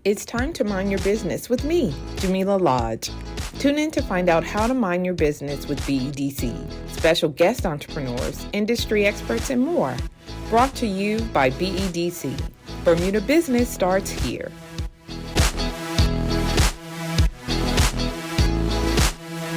It's time to mind your business with me, Jamillah Lodge. Tune in to find out how to mind your business with BEDC, special guest entrepreneurs, industry experts, and more. Brought to you by BEDC. Bermuda business starts here.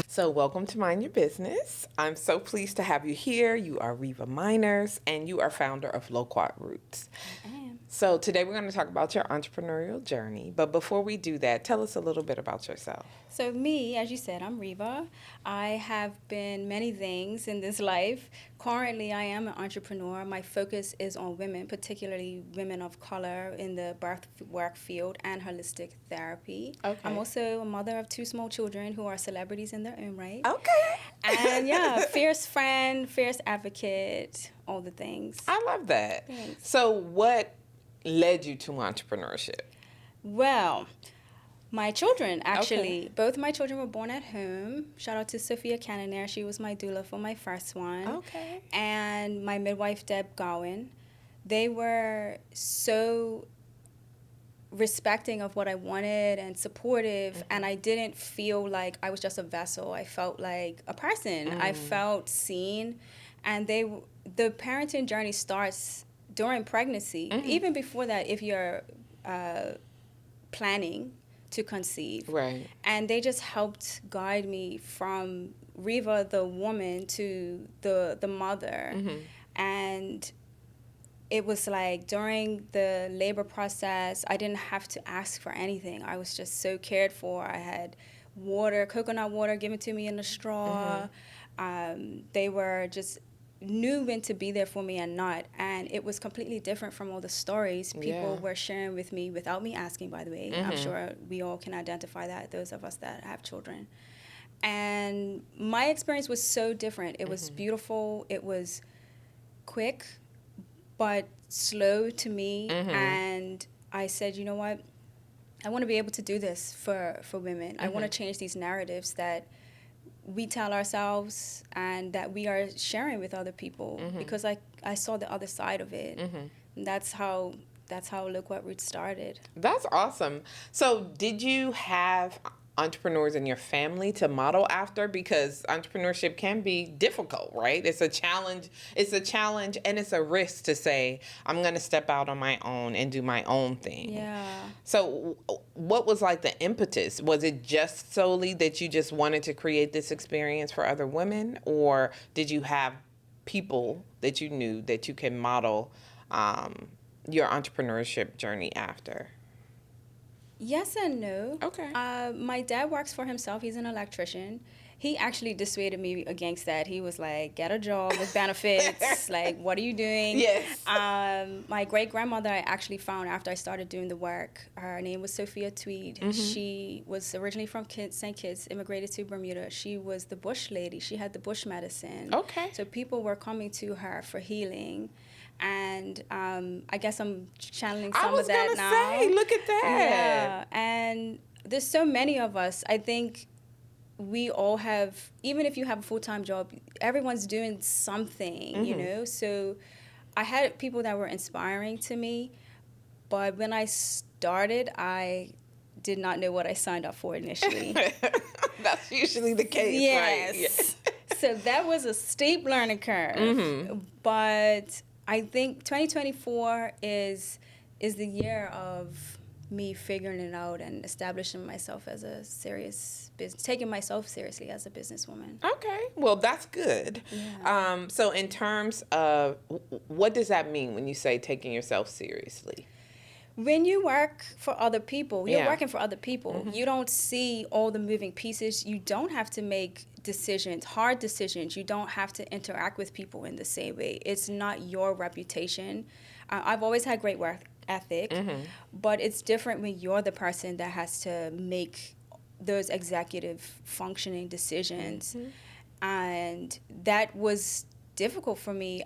So welcome to Mind Your Business. I'm so pleased to have you here. You are Reva Minors, and you are founder of Loquat Roots. I am. So today we're going to talk about your entrepreneurial journey. But before we do that, tell us a little bit about yourself. So me, as you said, I'm Reva. I have been many things in this life. Currently, I am an entrepreneur. My focus is on women, particularly women of color in the birth work field and holistic therapy. Okay. I'm also a mother of 2 small children who are celebrities in their own right. Okay. And yeah, fierce friend, fierce advocate, all the things. I love that. Thanks. So what led you to entrepreneurship? Well, my children, actually, Okay. both my children were born at home. Shout out to Sophia Cannonier. She was my doula for my first one. Okay. And my midwife, Deb Gowan. They were so respecting of what I wanted and supportive, and I didn't feel like I was just a vessel. I felt like a person. I felt seen, and the parenting journey starts during pregnancy. Even before that, if you're planning to conceive. Right. And they just helped guide me from Reva, the woman, to the mother. And it was like during the labor process, I didn't have to ask for anything. I was just so cared for. I had water, coconut water given to me in a straw. They were just knew when to be there for me and not. And it was completely different from all the stories people were sharing with me without me asking, by the way. I'm sure we all can identify that, those of us that have children. And my experience was so different. It was beautiful. It was quick, but slow to me. And I said, you know what? I want to be able to do this for women. I want to change these narratives that we tell ourselves and that we are sharing with other people, because I saw the other side of it. And that's how Loquat Roots started. That's awesome. So did you have entrepreneurs in your family to model after? Because entrepreneurship can be difficult, right? It's a challenge and it's a risk to say, I'm going to step out on my own and do my own thing. Yeah. So what was like the impetus? Was it just solely that you just wanted to create this experience for other women? Or did you have people that you knew that you can model your entrepreneurship journey after? Yes and no. Okay. My dad works for himself. He's an electrician. He actually dissuaded me against that. He was like, get a job with benefits. Like, what are you doing? Yes. My great-grandmother I actually found after I started doing the work. Her name was Sophia Tweed. She was originally from St. Kitts, immigrated to Bermuda. She was the bush lady. She had the bush medicine. Okay. So people were coming to her for healing. And I guess I'm channeling some of that now. I was going to say, look at that. Yeah, and there's so many of us. I think we all have, even if you have a full-time job, everyone's doing something, you know? So I had people that were inspiring to me, but when I started, I did not know what I signed up for initially. That's usually the case, right? Yes. So that was a steep learning curve. But I think 2024 is the year of me figuring it out and establishing myself as a serious business, taking myself seriously as a businesswoman. Okay, well, that's good. Yeah. So in terms of, what does that mean when you say taking yourself seriously? When you work for other people, you're Yeah. working for other people. You don't see all the moving pieces. You don't have to make decisions, hard decisions. You don't have to interact with people in the same way. It's not your reputation. I've always had great work ethic, but it's different when you're the person that has to make those executive functioning decisions. And that was difficult for me.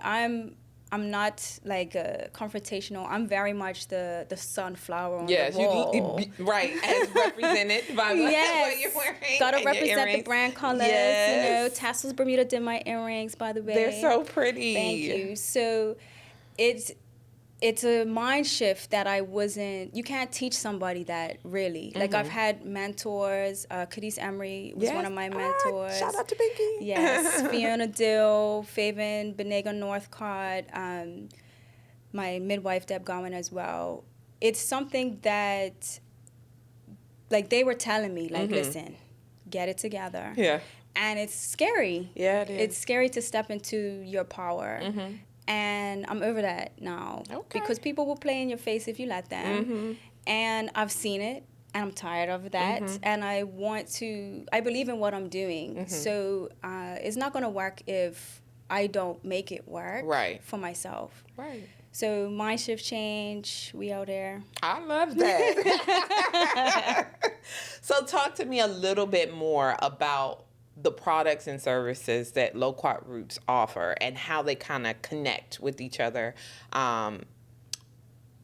I'm not like confrontational. I'm very much the sunflower on the wall. Right, as represented by what you're wearing. Gotta and your represent the earrings. brand colors. Yes. You know, Tassels Bermuda did my earrings, by the way. They're so pretty. Thank you. So it's a mind shift that you can't teach somebody that really. Like I've had mentors, Khadis Emery was one of my mentors. Shout out to Pinky. Yes, Fiona Dill, Faven Benega Northcott, my midwife Deb Gowan as well. It's something that, like, they were telling me, like, listen, get it together. Yeah. And it's scary. Yeah, it is. It's scary to step into your power. And I'm over that now. Okay. Because people will play in your face if you let them. And I've seen it, and I'm tired of that. And I believe in what I'm doing. So it's not going to work if I don't make it work for myself. Right. So mind shift change, we out there. I love that. So talk to me a little bit more about the products and services that Loquat Roots offer and how they kind of connect with each other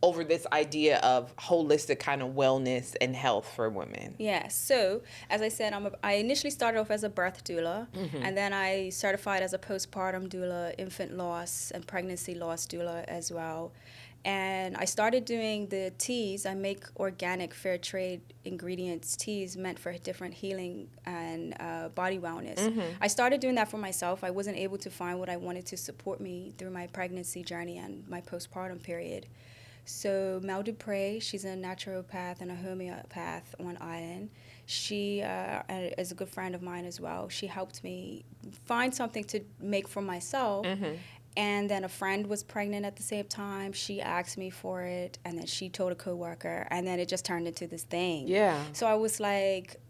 over this idea of holistic kind of wellness and health for women. Yeah, so as I said, I initially started off as a birth doula, and then I certified as a postpartum doula, infant loss and pregnancy loss doula as well. And I started doing the teas. I make organic, fair trade ingredients teas meant for different healing and body wellness. I started doing that for myself. I wasn't able to find what I wanted to support me through my pregnancy journey and my postpartum period. So Mel Dupre, she's a naturopath and a homeopath on island. She is a good friend of mine as well. She helped me find something to make for myself. And then a friend was pregnant at the same time. She asked me for it, and then she told a coworker, and then it just turned into this thing. Yeah. So I was like,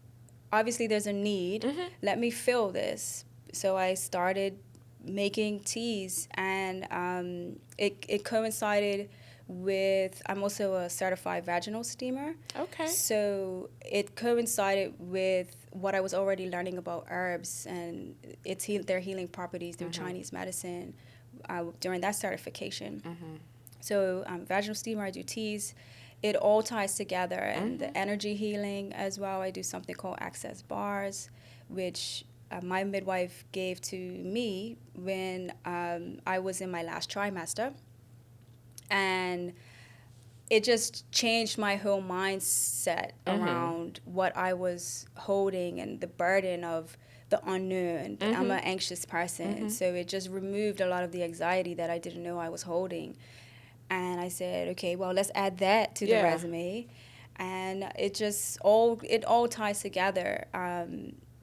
obviously there's a need. Let me fill this. So I started making teas, and it coincided with, I'm also a certified vaginal steamer. Okay. So it coincided with what I was already learning about herbs and their healing properties through Chinese medicine during that certification. So vaginal steamer, I do teas. It all ties together. And the energy healing as well, I do something called access bars, which my midwife gave to me when I was in my last trimester. And it just changed my whole mindset around what I was holding and the burden of the unknown. I'm an anxious person, so it just removed a lot of the anxiety that I didn't know I was holding. And I said, okay, well, let's add that to the resume. And it all ties together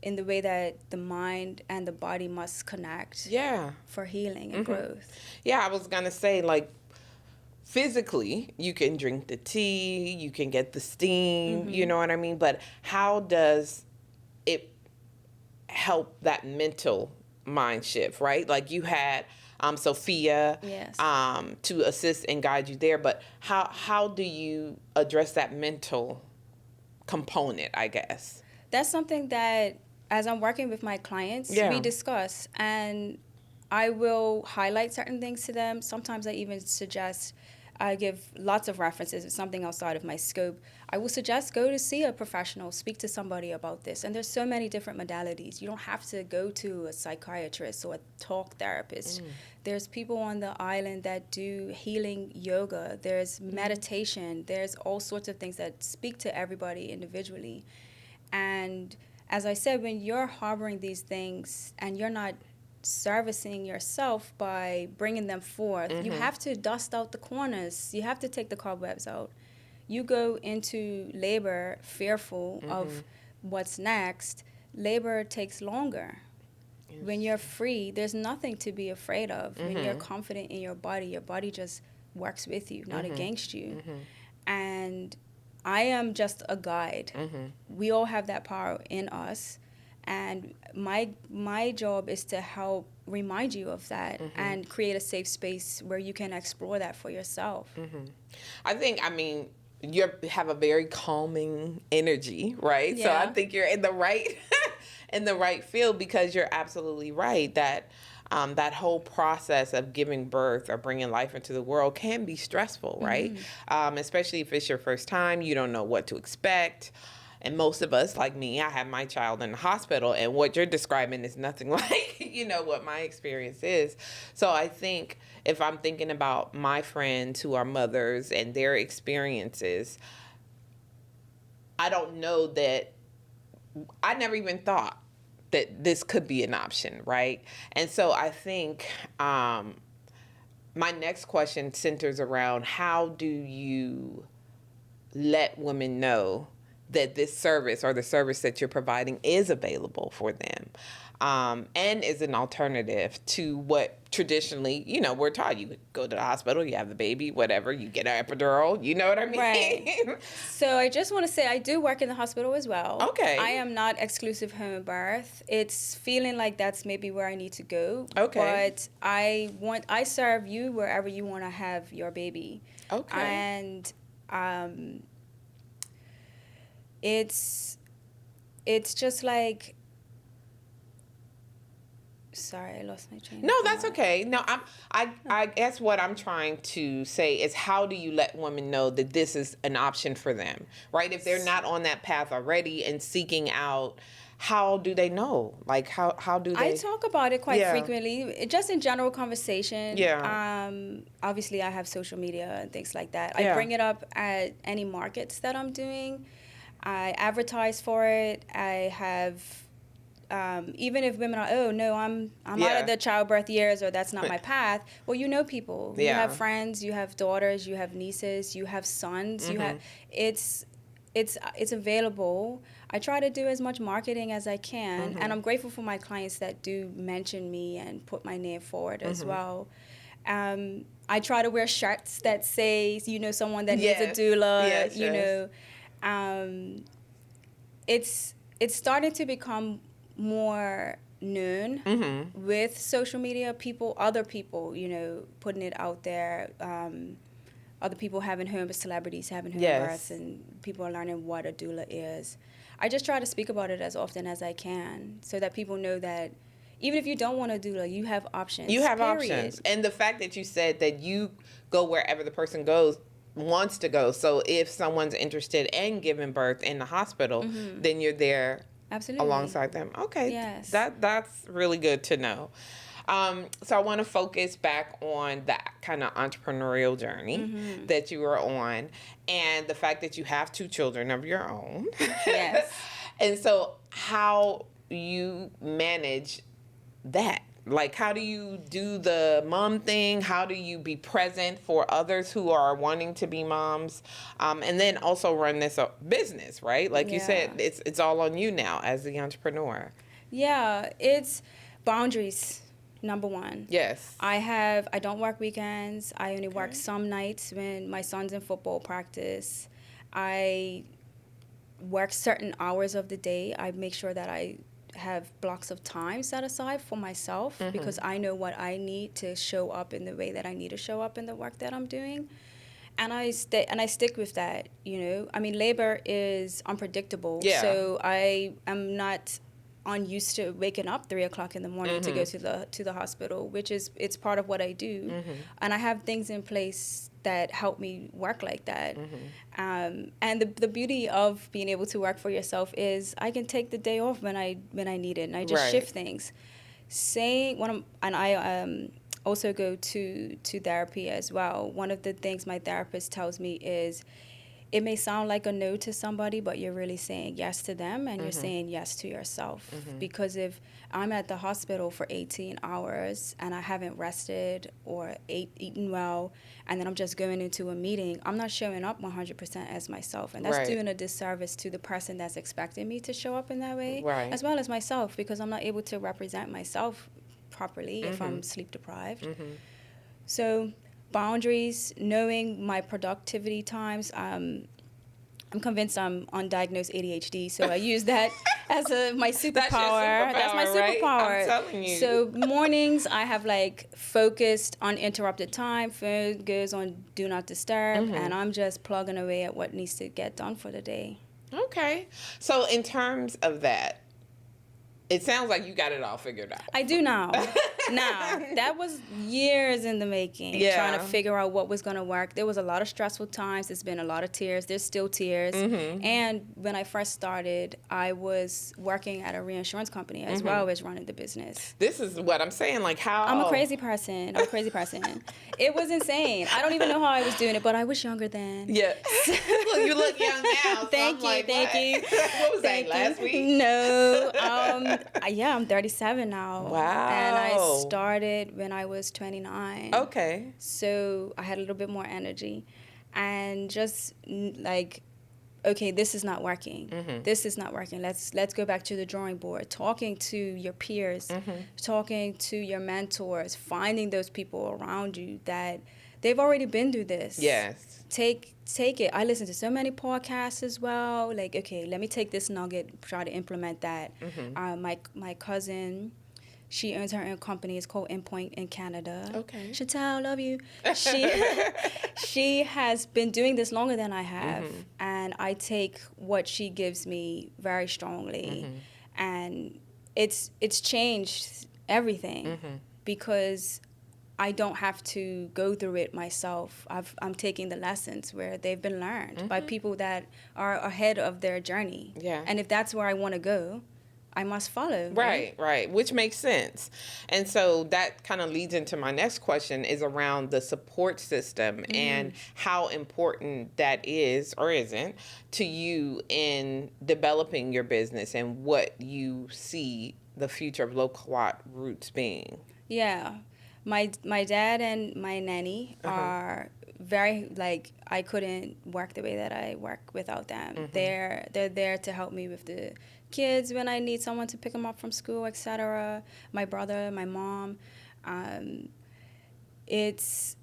in the way that the mind and the body must connect for healing and growth. Yeah, I was going to say, like, physically, you can drink the tea, you can get the steam, you know what I mean? But how does it help that mental mind shift, right? Like you had Sophia to assist and guide you there, but how do you address that mental component, I guess? That's something that, as I'm working with my clients, we discuss, and I will highlight certain things to them. Sometimes I even suggest, I give lots of references. It's something outside of my scope. I will suggest go to see a professional, speak to somebody about this. And there's so many different modalities. You don't have to go to a psychiatrist or a talk therapist. There's people on the island that do healing yoga. There's meditation. There's all sorts of things that speak to everybody individually. And as I said, when you're harboring these things and you're not servicing yourself by bringing them forth, you have to dust out the corners. You have to take the cobwebs out. You go into labor fearful of what's next. Labor takes longer. When you're free, there's nothing to be afraid of. When you're confident in your body just works with you, not against you. And I am just a guide. We all have that power in us. And my job is to help remind you of that and create a safe space where you can explore that for yourself. I think, you have a very calming energy, right? Yeah. So I think you're in the right in the right field, because you're absolutely right that that whole process of giving birth or bringing life into the world can be stressful, right? Especially if it's your first time, you don't know what to expect. and most of us, like me, I have my child in the hospital, and what you're describing is nothing like, what my experience is. So I think if I'm thinking about my friends who are mothers and their experiences, I don't know that I never even thought that this could be an option, right? And so I think my next question centers around, how do you let women know that this service or the service that you're providing is available for them, and is an alternative to what traditionally, we're taught. You go to the hospital, you have the baby, whatever, you get an epidural, you know what I mean? Right. So I just want to say I do work in the hospital as well. Okay. I am not exclusive home birth. It's feeling like that's maybe where I need to go. Okay. But I serve you wherever you want to have your baby. Okay. And it's just like, sorry, I lost my train. No, that's okay. No, I guess what I'm trying to say is, how do you let women know that this is an option for them, right? If they're not on that path already and seeking out, how do they know? Like, how do they? I talk about it quite frequently, just in general conversation. Yeah. Obviously, I have social media and things like that. Yeah. I bring it up at any markets that I'm doing. I advertise for it. I have, even if women are, oh no, I'm out of the childbirth years, or that's not my path. Well, you know people. You have friends. You have daughters. You have nieces. You have sons. You have it's available. I try to do as much marketing as I can, and I'm grateful for my clients that do mention me and put my name forward as well. I try to wear shirts that say, someone that needs a doula. Yes. It's starting to become more known with social media. Other people, putting it out there. Other people having celebrities having home births, and people are learning what a doula is. I just try to speak about it as often as I can, so that people know that even if you don't want a doula, you have options. You have options. And the fact that you said that you go wherever the person wants to go. So if someone's interested in giving birth in the hospital, then you're there alongside them. Okay. Yes. That's really good to know. So I want to focus back on that kind of entrepreneurial journey that you were on, and the fact that you have 2 children of your own. Yes. And so how you manage that? Like, how do you do the mom thing? How do you be present for others who are wanting to be moms? And then also run this business, right? Like you said, it's all on you now as the entrepreneur. Yeah, it's boundaries. Number one. Yes. I don't work weekends. I only work some nights when my son's in football practice. I work certain hours of the day. I make sure that I have blocks of time set aside for myself, because I know what I need to show up in the way that I need to show up in the work that I'm doing. And I stick with that, I mean, labor is unpredictable. Yeah. So I am not unused to waking up 3:00 in the morning to go to the hospital, it's part of what I do. And I have things in place that help me work like that. And the beauty of being able to work for yourself is I can take the day off when I need it, and I just shift things. I also go to therapy as well. One of the things my therapist tells me is, it may sound like a no to somebody, but you're really saying yes to them, and you're saying yes to yourself. Because if I'm at the hospital for 18 hours and I haven't rested or eaten well, and then I'm just going into a meeting, I'm not showing up 100% as myself. And that's doing a disservice to the person that's expecting me to show up in that way, as well as myself, because I'm not able to represent myself properly if I'm sleep deprived. So boundaries, knowing my productivity times. I'm convinced I'm undiagnosed ADHD, so I use that as my superpower. That's my superpower. Right? I'm telling you. So mornings, I have focused, uninterrupted time. Phone goes on do not disturb, and I'm just plugging away at what needs to get done for the day. Okay. So in terms of that, it sounds like you got it all figured out. I do now. Now, that was years in the making, trying to figure out what was going to work. There was a lot of stressful times. There's been a lot of tears. There's still tears. And when I first started, I was working at a reinsurance company as well as running the business. This is what I'm saying. Like, how? I'm a crazy person. It was insane. I don't even know how I was doing it, but I was younger then. Yeah. Well, you look young now. So Thank you. What was that, last week? No. Yeah, I'm 37 now. Wow. And I started when I was 29. Okay. So I had a little bit more energy. And just like, okay, this is not working. This is not working. Let's go back to the drawing board. Talking to your peers, talking to your mentors, finding those people around you that they've already been through this. Yes. Take it. I listen to so many podcasts as well. Like, okay, let me take this nugget, try to implement that. My cousin, she owns her own company. It's called Endpoint in Canada. Okay. Chantal, love you. She has been doing this longer than I have, and I take what she gives me very strongly, and it's changed everything because I don't have to go through it myself. I'm taking the lessons where they've been learned by people that are ahead of their journey. Yeah. And if that's where I want to go, I must follow. Right. Which makes sense. And so that kind of leads into my next question is around the support system and how important that is or isn't to you in developing your business and what you see the future of Loquat Roots being. Yeah. My dad and my nanny are very, like, I couldn't work the way that I work without them. They're there to help me with the kids when I need someone to pick them up from school, etc. My brother, my mom. It's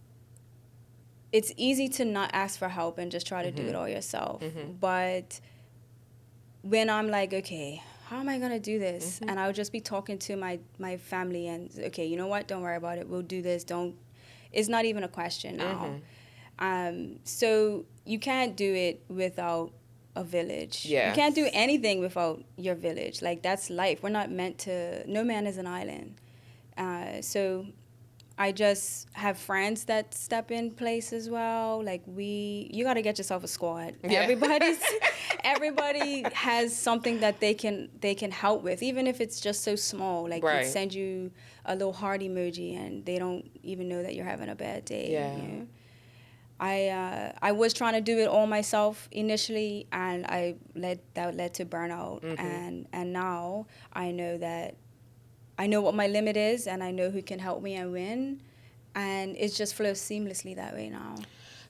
easy to not ask for help and just try to do it all yourself. But when I'm like, okay, how am I going to do this? And I would just be talking to my family and, okay, you know what? Don't worry about it. We'll do this. It's not even a question now. So you can't do it without a village. Yes. You can't do anything without your village. Like, that's life. We're not meant to, no man is an island. So I just have friends that step in place as well. Like, you got to get yourself a squad. Yeah. Everybody has something that they can help with, even if it's just so small. Like, they send you a little heart emoji and they don't even know that you're having a bad day. Yeah. You know? I was trying to do it all myself initially, and that led to burnout. And now I know what my limit is, and I know who can help me and when, and it just flows seamlessly that way now.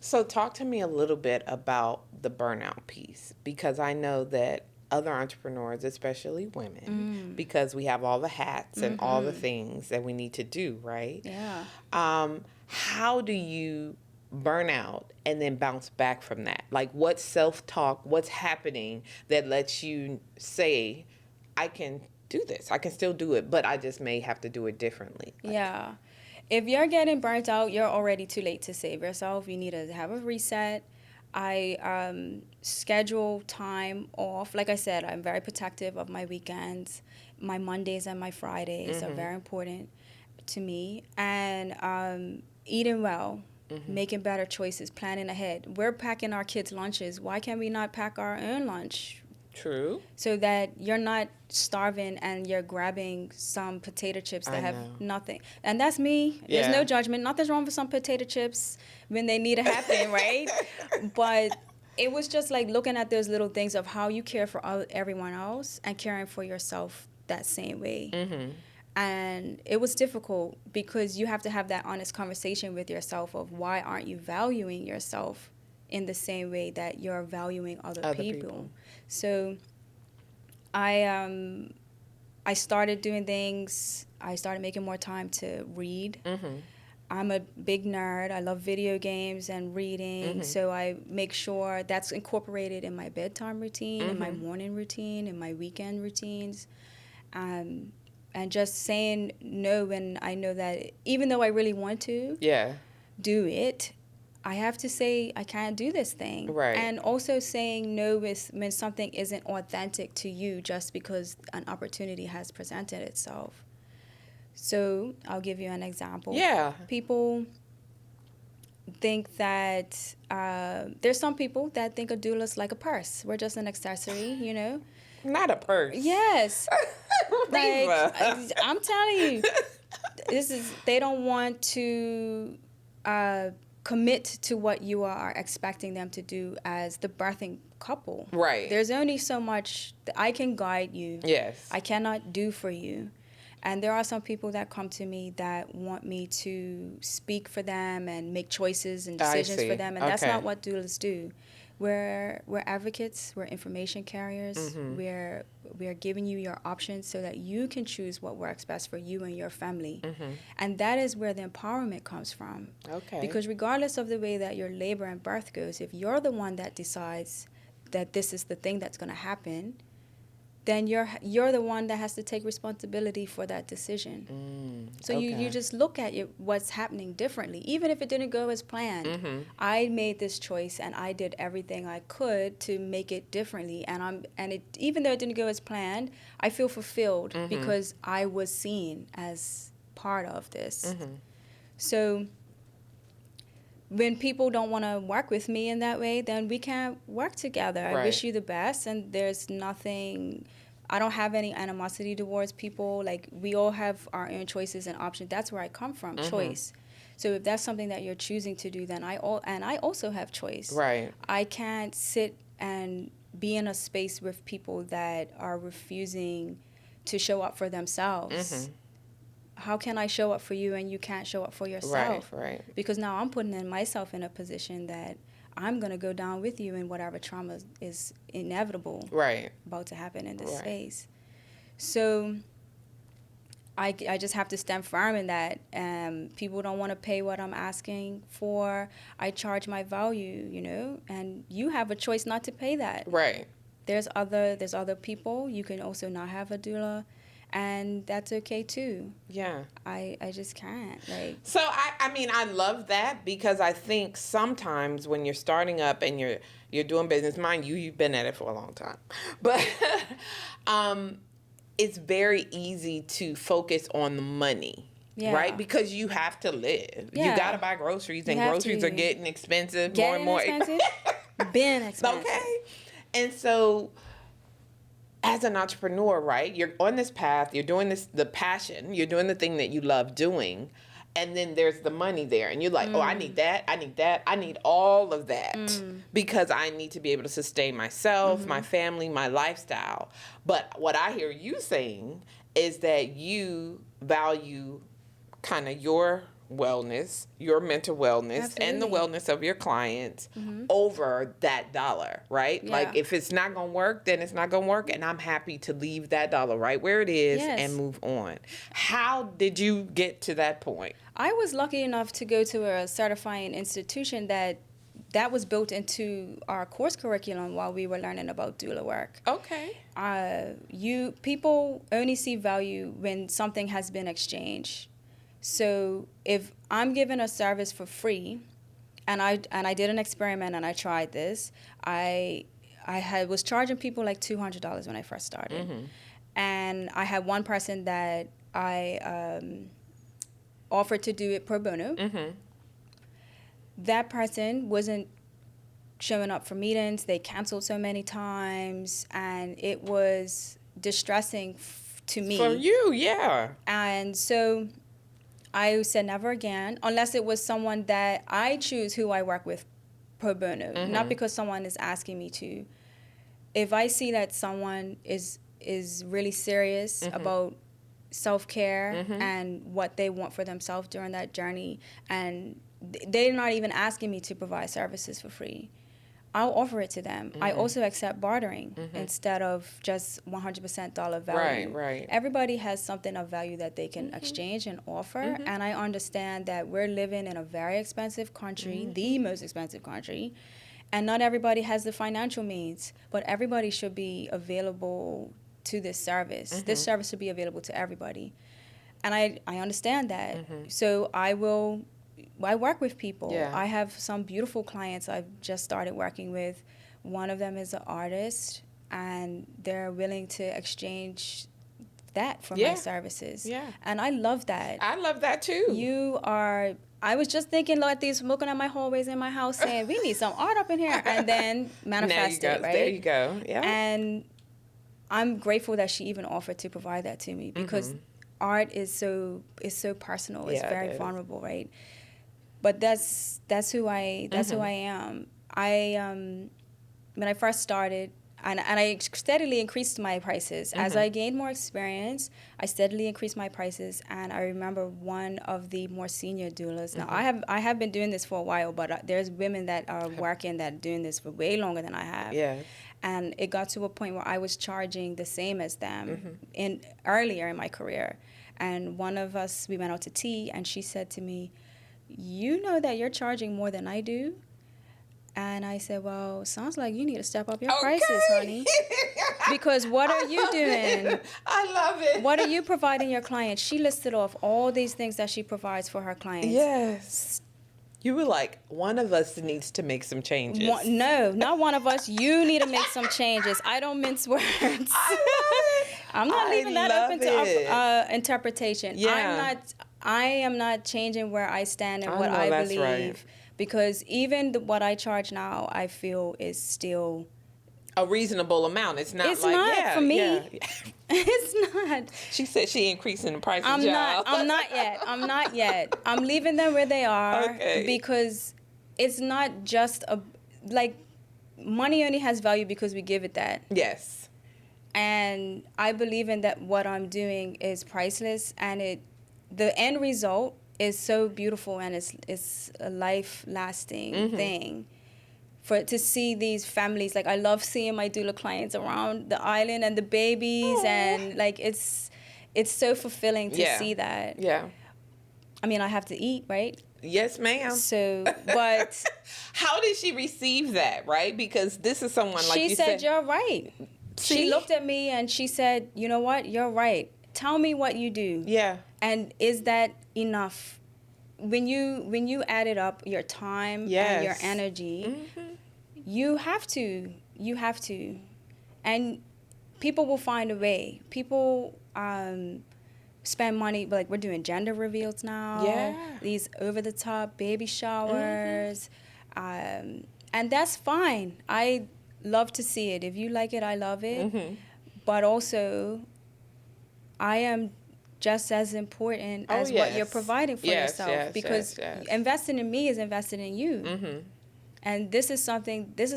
So talk to me a little bit about the burnout piece, because I know that other entrepreneurs, especially women, because we have all the hats and all the things that we need to do, right? Yeah. How do you burn out and then bounce back from that? Like, what self-talk, what's happening that lets you say, I can do this, I can still do it, but I just may have to do it differently? Yeah. If you're getting burnt out, you're already too late to save yourself. You need to have a reset. I schedule time off. Like I said, I'm very protective of my weekends. My Mondays and my Fridays are very important to me. And eating well, making better choices, planning ahead. We're packing our kids' lunches. Why can't we not pack our own lunch? True. So that you're not starving and you're grabbing some potato chips that have nothing. And that's me. Yeah. There's no judgment. Nothing's wrong with some potato chips when they need to happen, right? But it was just like looking at those little things of how you care for everyone else and caring for yourself that same way. And it was difficult because you have to have that honest conversation with yourself of why aren't you valuing yourself in the same way that you're valuing other people. So I started doing things. I started making more time to read. I'm a big nerd. I love video games and reading. So I make sure that's incorporated in my bedtime routine, in my morning routine, in my weekend routines. And just saying no when I know that even though I really want to do it, I have to say I can't do this thing. Right. And also saying no when something isn't authentic to you just because an opportunity has presented itself. So I'll give you an example. Yeah. People think that there's some people that think a doula is like a purse. We're just an accessory, you know. Not a purse. Yes. Like, Reva. I'm telling you, they don't want to commit to what you are expecting them to do as the birthing couple. Right. There's only so much that I can guide you. Yes. I cannot do for you. And there are some people that come to me that want me to speak for them and make choices and decisions for them. And that's not what doulas do. We're advocates. We're information carriers. Mm-hmm. We're giving you your options so that you can choose what works best for you and your family. Mm-hmm. And that is where the empowerment comes from. Okay. Because regardless of the way that your labor and birth goes, if you're the one that decides that this is the thing that's going to happen, then you're the one that has to take responsibility for that decision. So you just look at what's happening differently, even if it didn't go as planned. Mm-hmm. I made this choice and I did everything I could to make it differently, even though it didn't go as planned, I feel fulfilled because I was seen as part of this. So when people don't want to work with me in that way, then we can't work together. Right. I wish you the best, and there's nothing, I don't have any animosity towards people. Like, we all have our own choices and options. That's where I come from, choice. So if that's something that you're choosing to do, then I also have choice. Right. I can't sit and be in a space with people that are refusing to show up for themselves. How can I show up for you and you can't show up for yourself? Right. Because now I'm putting myself in a position that I'm going to go down with you in whatever trauma is inevitable about to happen in this space. So I just have to stand firm in that. People don't want to pay what I'm asking for. I charge my value, you know, and you have a choice not to pay that. Right. There's other people. You can also not have a doula. And that's okay too. Yeah. I just can't. So I mean I love that, because I think sometimes when you're starting up and you're doing business, mind you, you've been at it for a long time. But it's very easy to focus on the money. Yeah. Right? Because you have to live. Yeah. You got to buy groceries, and groceries are getting expensive, more and more expensive. Been expensive. Okay. And so as an entrepreneur, right, you're on this path, you're doing the passion, you're doing the thing that you love doing, and then there's the money there, and you're like, oh, I need that, I need all of that, because I need to be able to sustain myself, my family, my lifestyle. But what I hear you saying is that you value kind of your wellness, your mental wellness, Absolutely. And the wellness of your clients over that dollar, right? Yeah. Like, if it's not going to work, then it's not going to work, and I'm happy to leave that dollar right where it is and move on. How did you get to that point? I was lucky enough to go to a certifying institution that was built into our course curriculum while we were learning about doula work. Okay. People only see value when something has been exchanged. So if I'm given a service for free, and I did an experiment and I tried this, I was charging people like $200 when I first started, and I had one person that I offered to do it pro bono. That person wasn't showing up for meetings. They canceled so many times, and it was distressing to me. For you, yeah. And so I said never again, unless it was someone that I choose who I work with pro bono, not because someone is asking me to. If I see that someone is really serious about self-care and what they want for themselves during that journey, and they're not even asking me to provide services for free, I'll offer it to them. I also accept bartering instead of just 100% dollar value. Right. Everybody has something of value that they can exchange and offer, and I understand that we're living in a very expensive country, the most expensive country, and not everybody has the financial means, but everybody should be available to this service. This service should be available to everybody. And I understand that. So I work with people. Yeah. I have some beautiful clients I've just started working with. One of them is an artist, and they're willing to exchange that for my services. Yeah. And I love that. I love that too. I was just thinking like these, looking at my hallways in my house saying, we need some art up in here. And then manifest it, right? There you go. Yeah. And I'm grateful that she even offered to provide that to me, because art is so personal. It's very vulnerable, right? But that's who I am. When I first started, and I steadily increased my prices. As I gained more experience, I steadily increased my prices. And I remember one of the more senior doulas. Now, I have been doing this for a while, but there's women that are working that are doing this for way longer than I have. Yeah. And it got to a point where I was charging the same as them earlier in my career. And one of us, we went out to tea, and she said to me, you know that you're charging more than I do? And I said, well, sounds like you need to step up your prices, honey. Because what are you doing? I love it. What are you providing your clients? She listed off all these things that she provides for her clients. Yes. You were like, one of us needs to make some changes. No, not one of us. You need to make some changes. I don't mince words. I love it. I'm not leaving that up into interpretation. Yeah. I am not changing where I stand and what I believe. Right. Because even what I charge now, I feel is still a reasonable amount. It's not for me. Yeah. It's not. She said she increasing the prices. I'm not yet. I'm leaving them where they are. Okay. Because it's not just money only has value because we give it that. Yes. And I believe in that. What I'm doing is priceless, and the end result is so beautiful, and it's a life-lasting thing. To see these families, I love seeing my doula clients around the island and the babies. Aww. And it's so fulfilling to see that. Yeah. I mean, I have to eat, right? Yes, ma'am. So, but how did she receive that, right? Because this is someone like you said. She said, you're right. See? She looked at me and she said, you know what? You're right. Tell me what you do. Yeah. And is that enough? When you added up your time and your energy, you have to. And people will find a way. People spend money, we're doing gender reveals now. Yeah. These over-the-top baby showers. And that's fine. I love to see it. If you like it, I love it. But also, I am just as important as what you're providing for yourself. Because investing in me is investing in you. And this is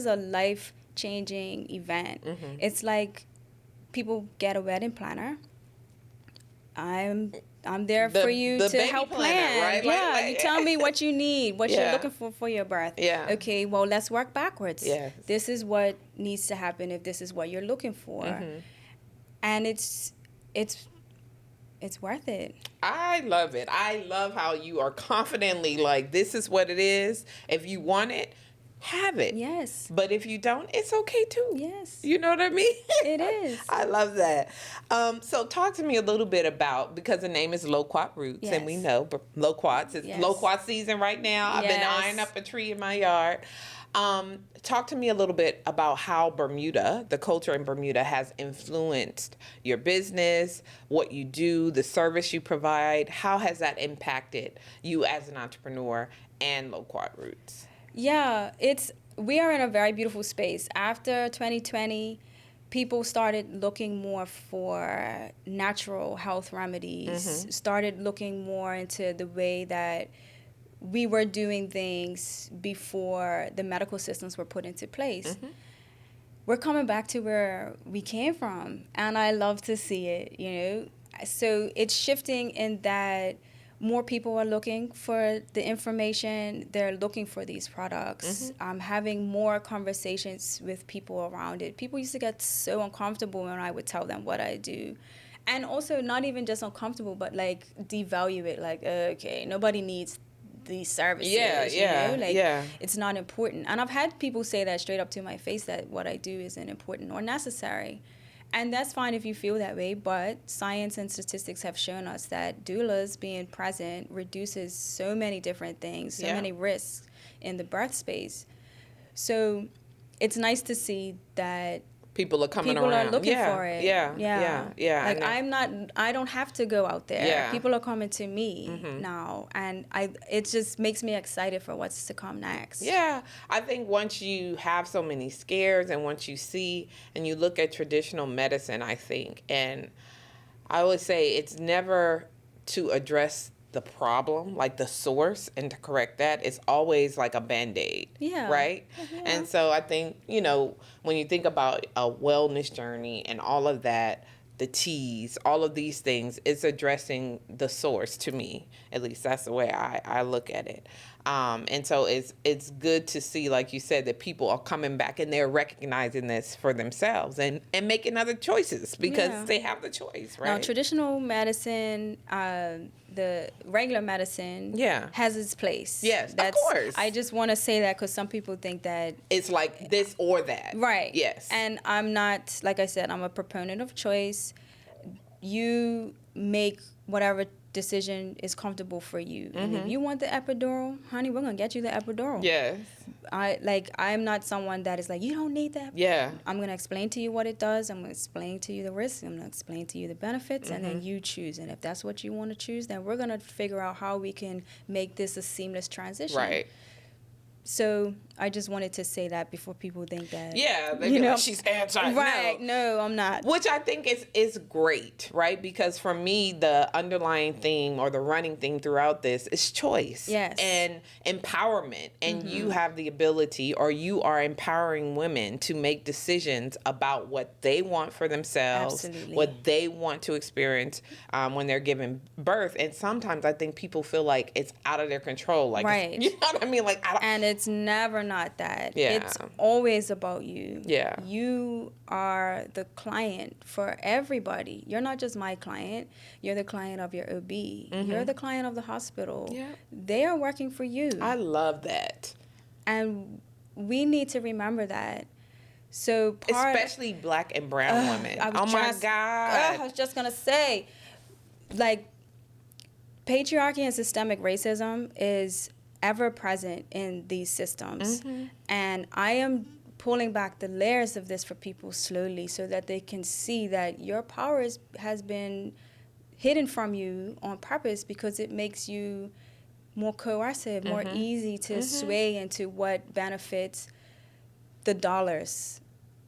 a life-changing event. It's like people get a wedding planner. I'm there for you to help plan. Right? Yeah, you tell me what you need, what you're looking for your birth. Yeah. Okay, well, let's work backwards. Yes. This is what needs to happen if this is what you're looking for. And it's worth it. I love it. I love how you are confidently this is what it is. If you want it, have it. Yes. But if you don't, it's okay too. Yes. You know what I mean? It is. I love that. So talk to me a little bit about, because the name is Loquat Roots, and we know Loquats. It's Loquat season right now. I've been eyeing up a tree in my yard. Talk to me a little bit about how Bermuda, the culture in Bermuda, has influenced your business, what you do, the service you provide. How has that impacted you as an entrepreneur and Loquat Roots? Yeah, we are in a very beautiful space. After 2020, people started looking more for natural health remedies, started looking more into the way that we were doing things before the medical systems were put into place. We're coming back to where we came from, and I love to see it, So it's shifting in that more people are looking for the information. They're looking for these products. I'm having more conversations with people around it. People used to get so uncomfortable when I would tell them what I do. And also not even just uncomfortable, but devalue it. Okay, nobody needs these services. It's not important. And I've had people say that straight up to my face, that what I do isn't important or necessary. And that's fine if you feel that way, but science and statistics have shown us that doulas being present reduces so many different things, so many risks in the birth space. So it's nice to see that People are coming People around. are looking for it. Yeah. Like I don't have to go out there. Yeah. People are coming to me now, and it just makes me excited for what's to come next. Yeah, I think once you have so many scares and once you see and you look at traditional medicine, I think, and I always say it's never to address the problem, like the source, and to correct that. It's always like a Band-Aid, right? Yeah. And so I think, when you think about a wellness journey and all of that, the teas, all of these things, it's addressing the source to me. At least that's the way I look at it. And so it's good to see, like you said, that people are coming back and they're recognizing this for themselves and making other choices because they have the choice, right? Now, traditional medicine, the regular medicine has its place. Yes, of course. I just want to say that because some people think that it's like this or that. Right. Yes. And I'm not, like I said, I'm a proponent of choice. You make whatever decision is comfortable for you. And if you want the epidural, honey, we're going to get you the epidural. Yes. I'm not someone that is like, you don't need that. Yeah. I'm going to explain to you what it does. I'm going to explain to you the risks. I'm going to explain to you the benefits, and then you choose. And if that's what you want to choose, then we're going to figure out how we can make this a seamless transition. Right. So I just wanted to say that before people think that. Yeah, they like, she's anti. Right, no, I'm not. Which I think is great, right? Because for me, the underlying theme or the running theme throughout this is choice. Yes. And empowerment. And you have the ability, or you are empowering women to make decisions about what they want for themselves, Absolutely. what they want to experience when they're giving birth. And sometimes I think people feel like it's out of their control. Like, right. You know what I mean? Like, and it's never not that. Yeah. It's always about you. Yeah. You are the client for everybody. You're not just my client. You're the client of your OB. You're the client of the hospital. Yeah. They are working for you. I love that. And we need to remember that. So especially Black and brown women. Oh my God. I was just going to say, like, patriarchy and systemic racism is ever present in these systems. And I am pulling back the layers of this for people slowly so that they can see that your power has been hidden from you on purpose because it makes you more coercive, more easy to sway into what benefits the dollars,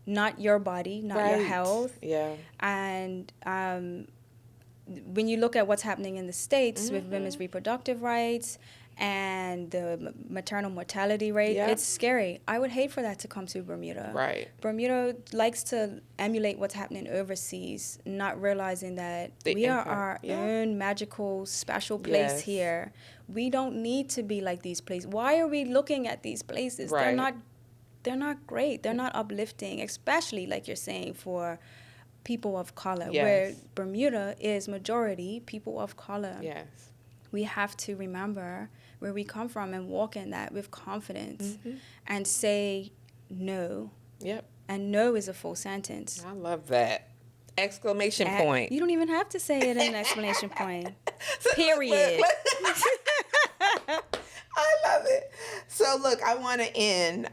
not your body, not your health. Yeah. And when you look at what's happening in the States with women's reproductive rights and the maternal mortality rate, it's scary. I would hate for that to come to Bermuda. Right. Bermuda likes to emulate what's happening overseas, not realizing that we are our own magical, special place here. We don't need to be like these places. Why are we looking at these places? Right. They're not great. They're not uplifting, especially, like you're saying, for people of color, where Bermuda is majority people of color. Yes. We have to remember where we come from and walk in that with confidence and say no. Yep. And no is a full sentence. I love that. Exclamation point. You don't even have to say it in an exclamation point. Period. I love it. So look, I want to end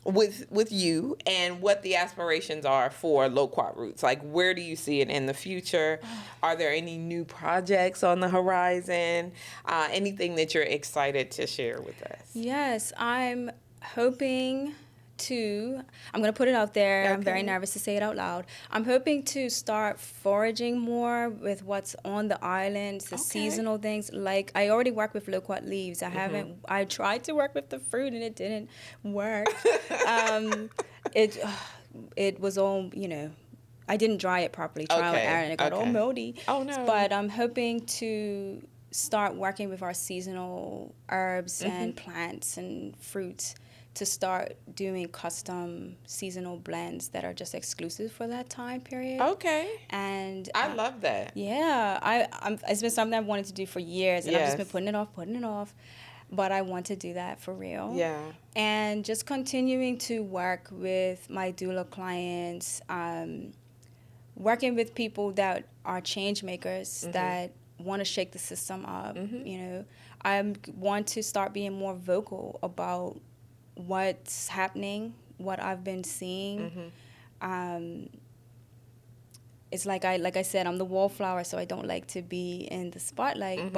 with you and what the aspirations are for Loquat Roots. Like, where do you see it in the future? Are there any new projects on the horizon? Anything that you're excited to share with us? Yes, I'm hoping I'm going to put it out there. Okay. I'm very nervous to say it out loud. I'm hoping to start foraging more with what's on the islands, the seasonal things. Like, I already work with loquat leaves. I tried to work with the fruit and it didn't work. It was all, I didn't dry it properly. Trial and error, and it got all moldy. Oh, no. But I'm hoping to start working with our seasonal herbs and plants and fruits to start doing custom seasonal blends that are just exclusive for that time period. Okay. And I love that. Yeah, it's been something I've wanted to do for years, and I've just been putting it off. But I want to do that for real. Yeah. And just continuing to work with my doula clients, working with people that are change makers that want to shake the system up. I want to start being more vocal about what's happening, what I've been seeing. it's like I said, I'm the wallflower, so I don't like to be in the spotlight.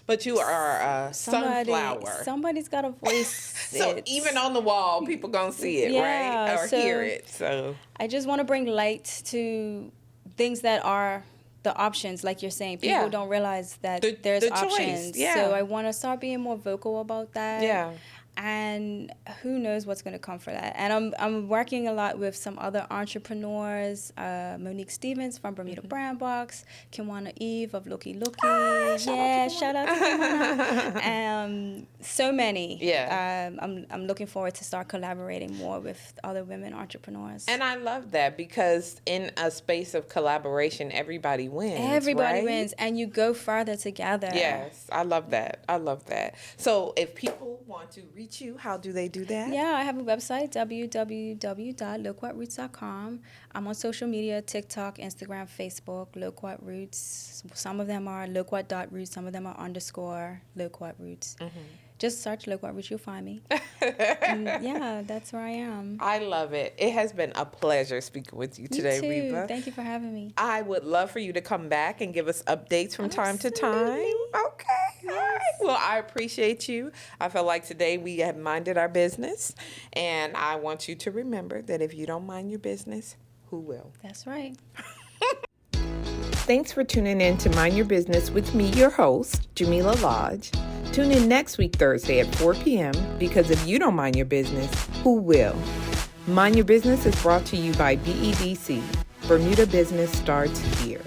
But you are a sunflower. Somebody's got to voice So it. even on the wall, people gonna see it, right? Or hear it. So I just want to bring light to things that are the options, like you're saying. People don't realize that there's options. Choice. So I want to start being more vocal about that. Yeah. And who knows what's going to come for that. And I'm working a lot with some other entrepreneurs, Monique Stevens from Bermuda Brand Box, Kiwana Eve of Looky Looky. Shout out to Kiwana. So many. Yeah. I'm looking forward to start collaborating more with other women entrepreneurs. And I love that, because in a space of collaboration, everybody wins. Everybody wins, and you go further together. Yes, I love that. I love that. So if people want to reach you, how do they do that? Yeah, I have a website, www.loquatroots.com. I'm on social media, TikTok, Instagram, Facebook, Loquat Roots. Some of them are loquat.roots, some of them are _ Loquat Roots. Just search Loquat Roots, you'll find me. Yeah, that's where I am. I love it. It has been a pleasure speaking with you today, Reva. Thank you for having me. I would love for you to come back and give us updates from time to time. Okay. All right. Well, I appreciate you. I feel like today we have minded our business, and I want you to remember that if you don't mind your business, who will? That's right. Thanks for tuning in to Mind Your Business with me, your host, Jamillah Lodge. Tune in next week, Thursday at 4 p.m. because if you don't mind your business, who will? Mind Your Business is brought to you by BEDC. Bermuda Business starts here.